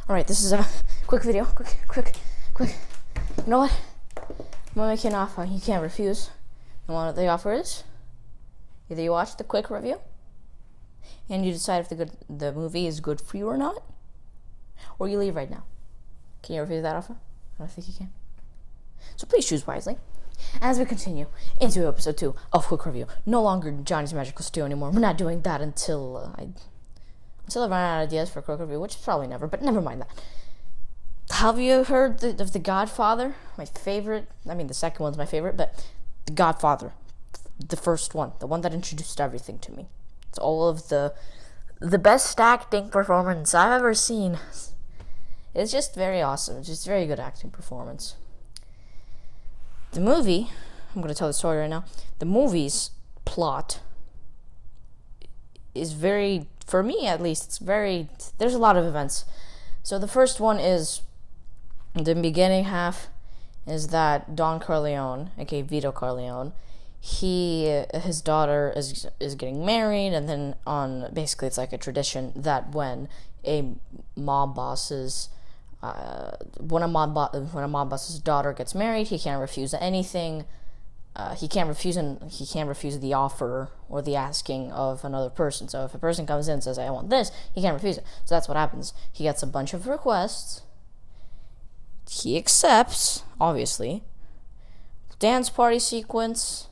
Alright, this is a quick video. Quick. You know what? I'm gonna make you an offer you can't refuse. And what the offer is, either you watch the quick review and you decide if the movie is good for you or not, or you leave right now. Can you refuse that offer? I don't think you can. So please choose wisely. As we continue into episode 2 of Quick Review, no longer Johnny's Magical Stew anymore. We're not doing that until I run out of ideas for a Quick Review, which is probably never, but never mind that. Have you heard of The Godfather? My favorite, the second one's my favorite, but The Godfather, the first one, the one that introduced everything to me. It's all of the best acting performance I've ever seen. It's just very awesome. It's just very good acting performance. The movie, I'm going to tell the story right now. The movie's plot is very, for me at least, there's a lot of events. So the first one is, the beginning half is that Don Corleone, aka Vito Corleone, his daughter is getting married, and then basically it's like a tradition that when a mob boss's daughter gets married, he can't refuse anything. He can't refuse the offer or the asking of another person. So if a person comes in and says, "I want this," he can't refuse it. So that's what happens. He gets a bunch of requests. He accepts, obviously. Dance party sequence.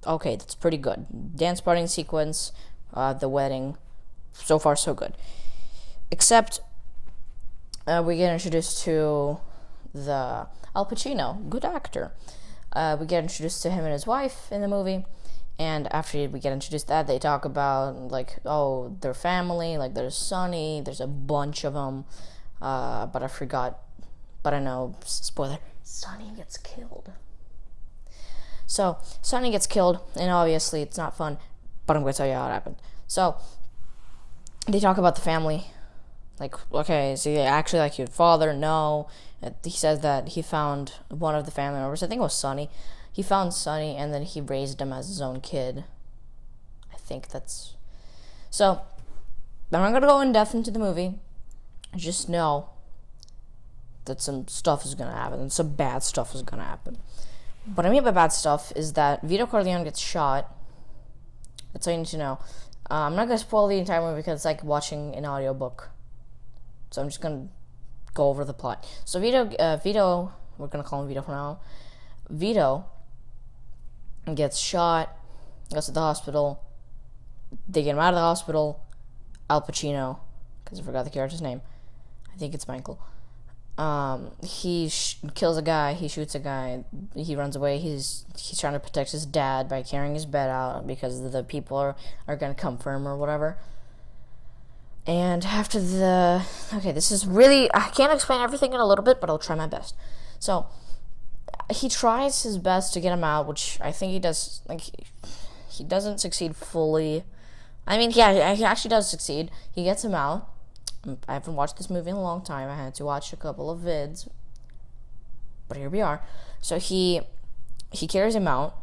Okay, that's pretty good. Dance party sequence, the wedding. So far, so good. Except, we get introduced to the Al Pacino, good actor. We get introduced to him and his wife in the movie, and after we get introduced to that, they talk about, their family, there's Sonny, there's a bunch of them, but I forgot, but I know, spoiler, Sonny gets killed. So, Sonny gets killed, and obviously it's not fun, but I'm going to tell you how it happened. So, they talk about the family. Okay, so you actually like your father? No. He says that he found one of the family members. I think it was Sonny. He found Sonny, and then he raised him as his own kid. I think that's... So, I'm not going to go in depth into the movie. Just know that some stuff is going to happen, and some bad stuff is going to happen. What I mean by bad stuff is that Vito Corleone gets shot. That's all you need to know. I'm not going to spoil the entire movie because it's like watching an audiobook. So I'm just going to go over the plot. So Vito, we're going to call him Vito for now. Vito gets shot, goes to the hospital. They get him out of the hospital. Al Pacino, because I forgot the character's name. I think it's Michael. He kills a guy, he shoots a guy, he runs away. He's trying to protect his dad by carrying his bed out because the people are going to come for him or whatever. And after this is really, I can't explain everything in a little bit, but I'll try my best. So, he tries his best to get him out, which I think he does, he doesn't succeed fully. He actually does succeed. He gets him out. I haven't watched this movie in a long time. I had to watch a couple of vids. But here we are. So he carries him out.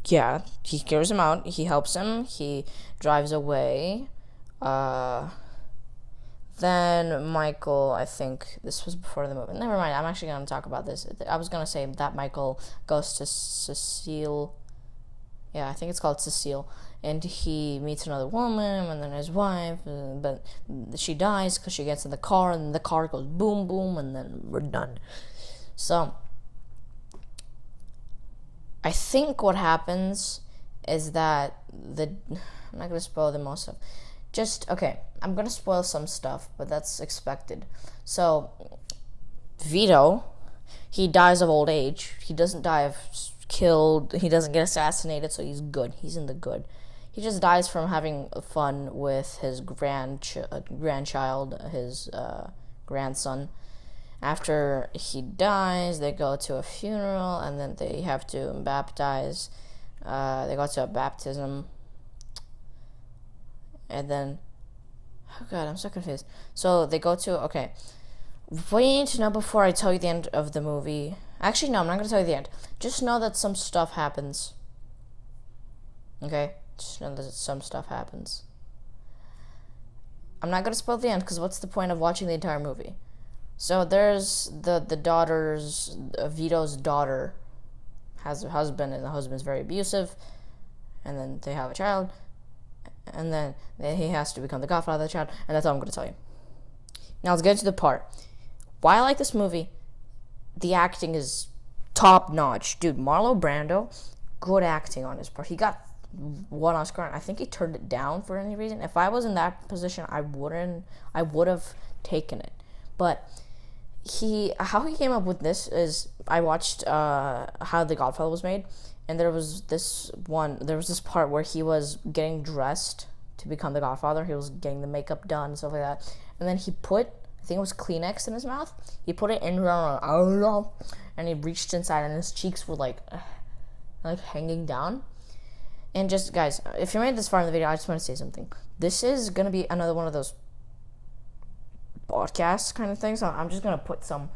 Yeah, he carries him out. He helps him. He drives away. Then Michael, I think this was before the movie. Never mind. I'm actually going to talk about this. I was going to say that Michael goes to Cecile. Yeah, I think it's called Cecile. And he meets another woman, and then his wife, but she dies because she gets in the car, and the car goes boom, boom, and then we're done. So, I think what happens is that I'm not going to spoil the most of. I'm going to spoil some stuff, but that's expected. So, Vito, he dies of old age. He doesn't die of killed. He doesn't get assassinated, so he's good. He's in the good. He just dies from having fun with his grandchild, his grandson. After he dies, they go to a funeral, and then they have to baptize. They go to a baptism. And then... Oh, God, I'm so confused. So, they go to... Okay. What you need to know before I tell you the end of the movie... Actually, no, I'm not going to tell you the end. Just know that some stuff happens. Okay? Just know that some stuff happens. I'm not gonna spoil the end because what's the point of watching the entire movie? So there's the daughter's Vito's daughter has a husband, and the husband's very abusive, and then they have a child, and then he has to become the godfather of the child, and that's all I'm gonna tell you. Now let's get to the part. Why I like this movie, the acting is top notch. Dude, Marlon Brando, good acting on his part. He got one Oscar, and I think he turned it down for any reason. If I was in that position, I would have taken it. But how he came up with this is, I watched how The Godfather was made, and there was this part where he was getting dressed to become the Godfather. He was getting the makeup done and stuff like that, and then he put, I think it was Kleenex in his mouth. He put it in, and he reached inside, and his cheeks were like hanging down. And just, guys, if you made this far in the video, I just want to say something. This is gonna be another one of those podcast kind of things. So I'm just gonna put some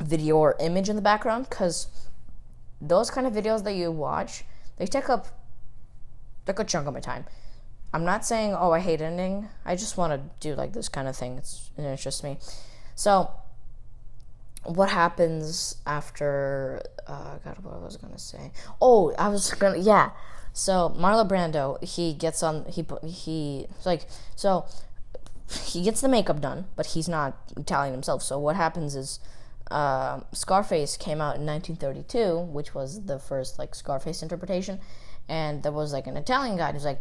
video or image in the background, because those kind of videos that you watch, they take up a good chunk of my time. I'm not saying, oh, I hate ending. I just want to do like this kind of thing. It's just me. So what happens after God, what was I gonna say? So Marlon Brando, he gets the makeup done, but he's not Italian himself. So what happens is, Scarface came out in 1932, which was the first like Scarface interpretation, and there was like an Italian guy who's like,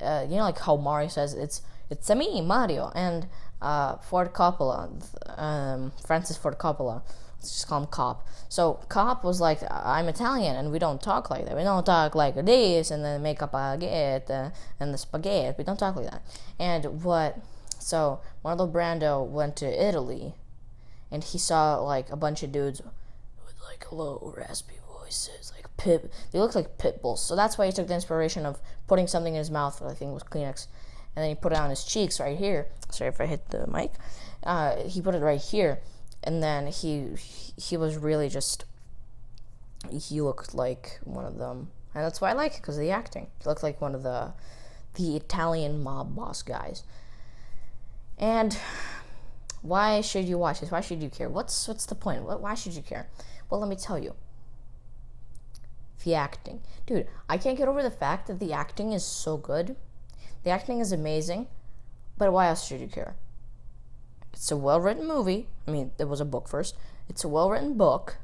like how Mario says it's a me, Mario, and Ford Coppola, Francis Ford Coppola, let's just call him Cop. So Cop was like, I'm Italian, and we don't talk like that. We don't talk like this, and then make a baguette and the spaghetti. We don't talk like that. So Marlon Brando went to Italy, and he saw like a bunch of dudes with like low, raspy voices, like they looked like pit bulls. So that's why he took the inspiration of putting something in his mouth, I think it was Kleenex, and then he put it on his cheeks right here. Sorry if I hit the mic. He put it right here, and then he was really just, he looked like one of them, and that's why I like it, because of the acting. He looked like one of the Italian mob boss guys. And why should you watch this? Why should you care? What's the point? Why should you care? Well, let me tell you. The acting. Dude, I can't get over the fact that the acting is so good. The acting is amazing. But why else should you care? It's a well-written movie. I mean, there was a book first. It's a well-written book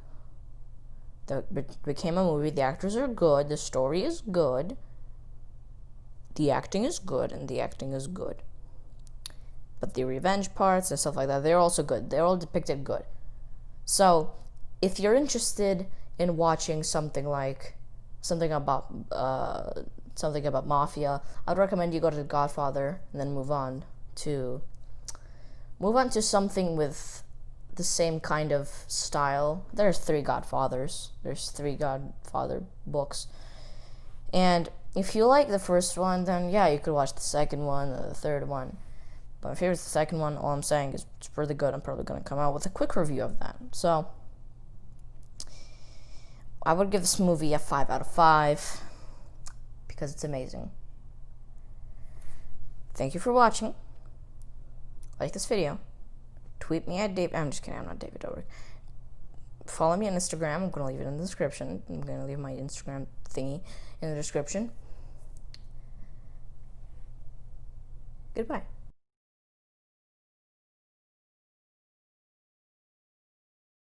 that became a movie. The actors are good. The story is good. The acting is good, and the acting is good. But the revenge parts and stuff like that, they're also good. They're all depicted good. So, if you're interested in watching something about mafia, I'd recommend you go to The Godfather and then move on to something with the same kind of style. There's 3 Godfathers. There's 3 Godfather books. And if you like the first one, then yeah, you could watch the second one or the third one. But if it's the second one, all I'm saying is it's really good. I'm probably going to come out with a quick review of that. So, I would give this movie a 5 out of 5 because it's amazing. Thank you for watching. Like this video. Tweet me at Dave. I'm just kidding. I'm not David Dobrik. Follow me on Instagram. I'm going to leave it in the description. I'm going to leave my Instagram thingy in the description. Goodbye.